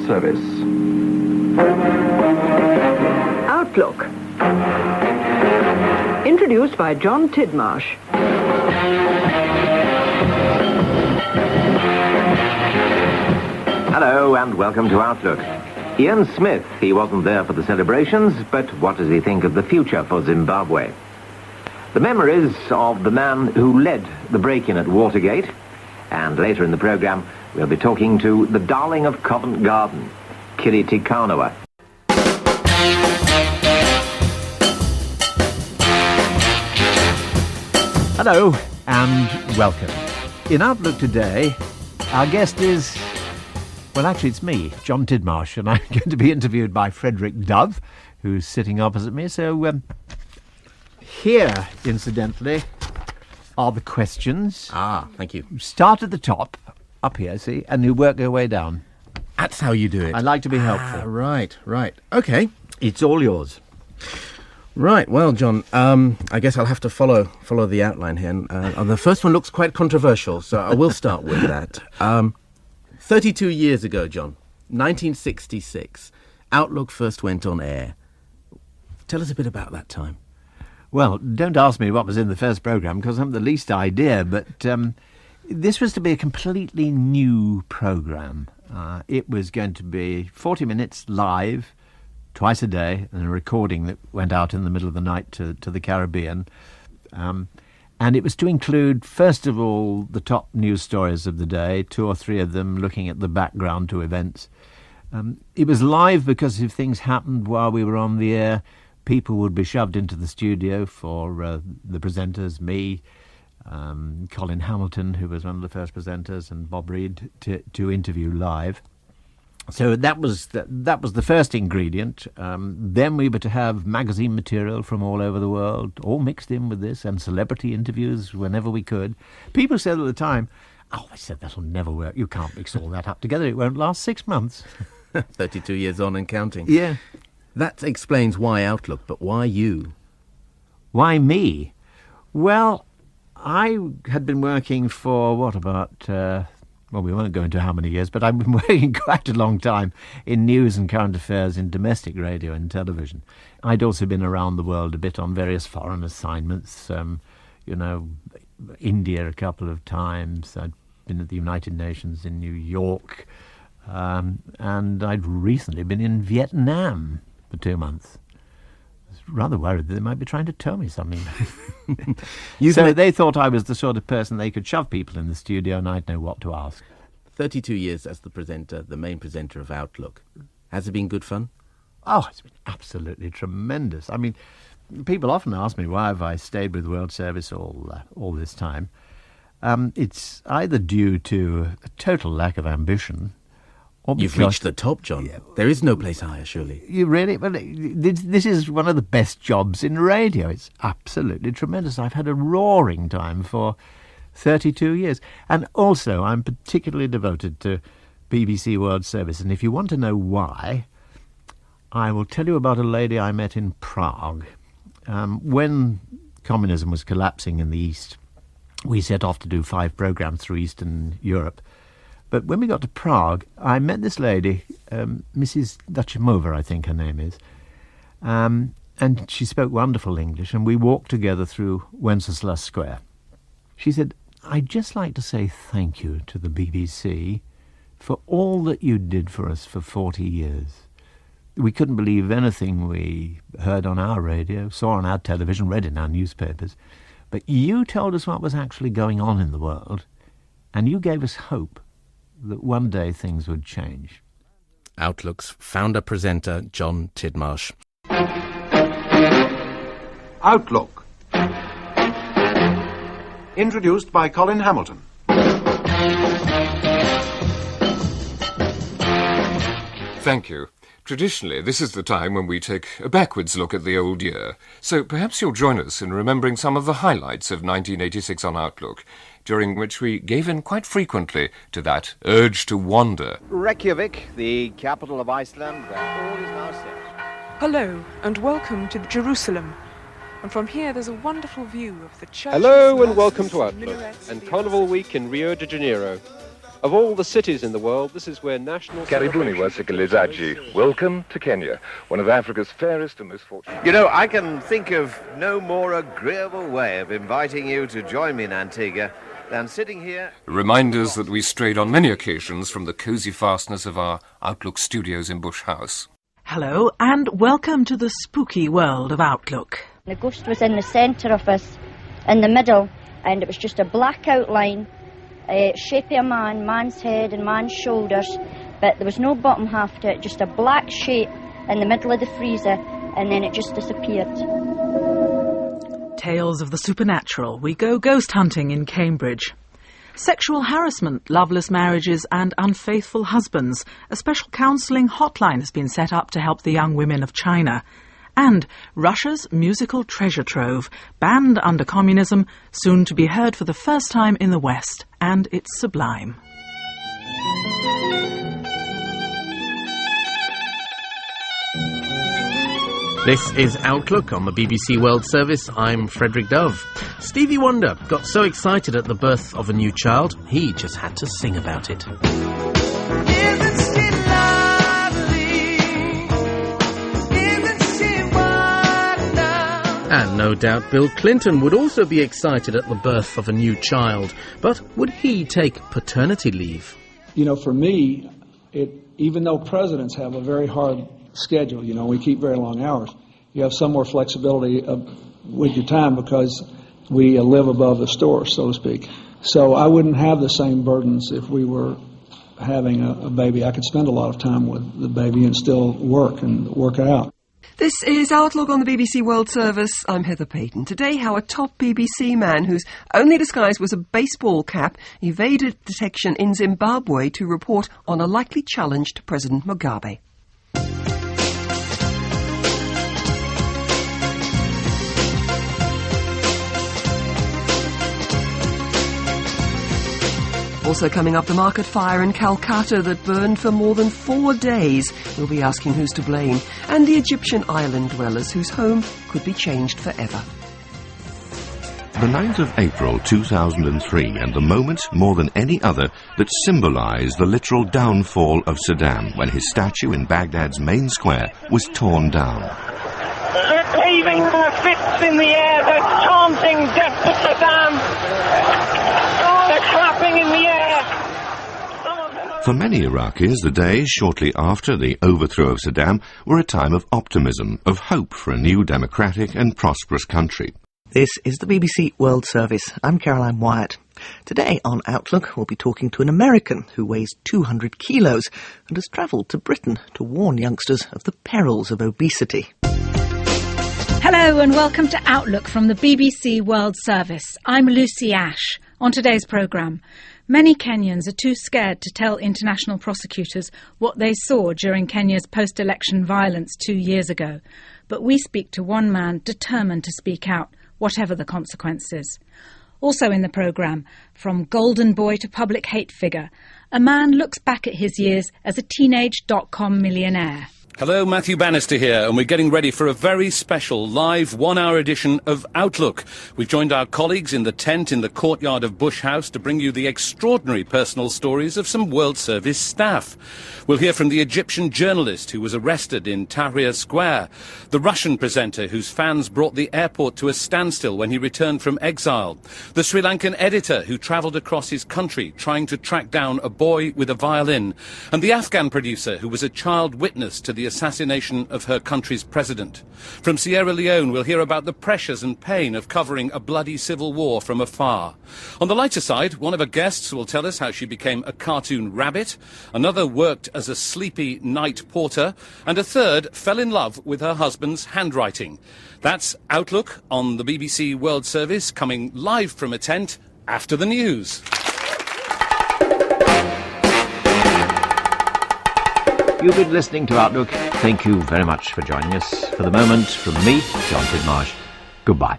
Service. Outlook. Introduced by John Tidmarsh. Hello and welcome to Outlook. Ian Smith, he wasn't there for the celebrations, but what does he think of the future for Zimbabwe? The memories of the man who led the break-in at Watergate, and later in the programme we'll be talking to the darling of Covent Garden, Kiriti Karnawa. Hello and welcome. In Outlook today, our guest is... well, actually, it's me, John Tidmarsh, and I'm going to be interviewed by Frederick Dove, who's sitting opposite me. So, here, incidentally, are the questions. Ah, thank you. Start at the top, up here, see, and you work your way down. That's how you do it. I like to be helpful. Right. Okay. It's all yours. Right, well, John, I guess I'll have to follow the outline here. And the first one looks quite controversial, so I will start with that. 32 years ago, John, 1966, Outlook first went on air. Tell us a bit about that time. Well, don't ask me what was in the first programme, because I haven't the least idea, but this was to be a completely new programme. It was going to be 40 minutes live, twice a day, and a recording that went out in the middle of the night to the Caribbean. And it was to include, first of all, the top news stories of the day, 2 or 3 of them looking at the background to events. It was live because if things happened while we were on the air, people would be shoved into the studio for the presenters, me, Colin Hamilton, who was one of the first presenters, and Bob Reed to interview live. So that was the first ingredient. Then we were to have magazine material from all over the world, all mixed in with this, and celebrity interviews whenever we could. People said at the time, I said, that'll never work. You can't mix all that up together. It won't last 6 months. 32 years on and counting. Yeah. That explains why Outlook, but why you? Why me? Well, I had been working for, well, we won't go into how many years, but I've been working quite a long time in news and current affairs in domestic radio and television. I'd also been around the world a bit on various foreign assignments, India a couple of times. I'd been at the United Nations in New York, and I'd recently been in Vietnam for 2 months. I was rather worried that they might be trying to tell me something. So they thought I was the sort of person they could shove people in the studio and I'd know what to ask. 32 years as the presenter, the main presenter of Outlook. Has it been good fun? Oh, it's been absolutely tremendous. I mean, people often ask me why have I stayed with World Service all this time. It's either due to a total lack of ambition. You've reached the top, John. Yeah. There is no place higher, surely. You really? Well, this is one of the best jobs in radio. It's absolutely tremendous. I've had a roaring time for 32 years. And also, I'm particularly devoted to BBC World Service. And if you want to know why, I will tell you about a lady I met in Prague. When communism was collapsing in the East, we set off to do 5 programmes through Eastern Europe. But when we got to Prague, I met this lady, Mrs. Dachimova, I think her name is, and she spoke wonderful English, and we walked together through Wenceslas Square. She said, I'd just like to say thank you to the BBC for all that you did for us for 40 years. We couldn't believe anything we heard on our radio, saw on our television, read in our newspapers, but you told us what was actually going on in the world, and you gave us hope that one day things would change. Outlook's founder-presenter, John Tidmarsh. Outlook. Introduced by Colin Hamilton. Thank you. Traditionally, this is the time when we take a backwards look at the old year. So perhaps you'll join us in remembering some of the highlights of 1986 on Outlook, during which we gave in quite frequently to that urge to wander. Reykjavik, the capital of Iceland, where all is now set. Hello, and welcome to Jerusalem. And from here there's a wonderful view of the church. Hello, and welcome to Outlook and Carnival Week in Rio de Janeiro. Of all the cities in the world, this is where national... Karibuni wasikilizaji. Welcome to Kenya, one of Africa's fairest and most fortunate... You know, I can think of no more agreeable way of inviting you to join me in Antigua than sitting here... Reminders that we strayed on many occasions from the cosy fastness of our Outlook studios in Bush House. Hello, and welcome to the spooky world of Outlook. The ghost was in the centre of us, in the middle, and it was just a black outline, shape of a man, man's head and man's shoulders, but there was no bottom half to it, just a black shape in the middle of the freezer, and then it just disappeared. Tales of the supernatural. We go ghost hunting in Cambridge. Sexual harassment, loveless marriages and unfaithful husbands. A special counselling hotline has been set up to help the young women of China. And Russia's musical treasure trove, banned under communism, soon to be heard for the first time in the West, and it's sublime. This is Outlook on the BBC World Service. I'm Frederick Dove. Stevie Wonder got so excited at the birth of a new child, he just had to sing about it. Isn't she lovely? Isn't she wonderful? And no doubt Bill Clinton would also be excited at the birth of a new child. But would he take paternity leave? You know, for me, even though presidents have a very hard schedule, you know, we keep very long hours, you have some more flexibility with your time because we live above the store, so to speak. So I wouldn't have the same burdens if we were having a baby. I could spend a lot of time with the baby and still work and work out. This is Outlook on the BBC World Service. I'm Heather Payton. Today, how a top BBC man whose only disguise was a baseball cap evaded detection in Zimbabwe to report on a likely challenge to President Mugabe. Also coming up, the market fire in Calcutta that burned for more than 4 days. We'll be asking who's to blame. And the Egyptian island dwellers whose home could be changed forever. The 9th of April 2003, and the moment, more than any other, that symbolised the literal downfall of Saddam when his statue in Baghdad's main square was torn down. They're waving their fists in the air, they're chanting death to Saddam. They're clapping in the air. For many Iraqis, the days shortly after the overthrow of Saddam were a time of optimism, of hope for a new democratic and prosperous country. This is the BBC World Service. I'm Caroline Wyatt. Today on Outlook, we'll be talking to an American who weighs 200 kilos and has travelled to Britain to warn youngsters of the perils of obesity. Hello and welcome to Outlook from the BBC World Service. I'm Lucy Ash. On today's programme, many Kenyans are too scared to tell international prosecutors what they saw during Kenya's post-election violence 2 years ago. But we speak to one man determined to speak out, whatever the consequences. Also in the programme, from golden boy to public hate figure, a man looks back at his years as a teenage dot-com millionaire. Hello, Matthew Bannister here, and we're getting ready for a very special live one-hour edition of Outlook. We've joined our colleagues in the tent in the courtyard of Bush House to bring you the extraordinary personal stories of some World Service staff. We'll hear from the Egyptian journalist who was arrested in Tahrir Square, the Russian presenter whose fans brought the airport to a standstill when he returned from exile, the Sri Lankan editor who travelled across his country trying to track down a boy with a violin, and the Afghan producer who was a child witness to the assassination of her country's president. From Sierra Leone, we'll hear about the pressures and pain of covering a bloody civil war from afar. On the lighter side, one of our guests will tell us how she became a cartoon rabbit, another worked as a sleepy night porter, and a third fell in love with her husband's handwriting. That's Outlook on the BBC World Service, coming live from a tent after the news. You've been listening to Outlook. Thank you very much for joining us. For the moment, from me, John Tidmarsh, goodbye.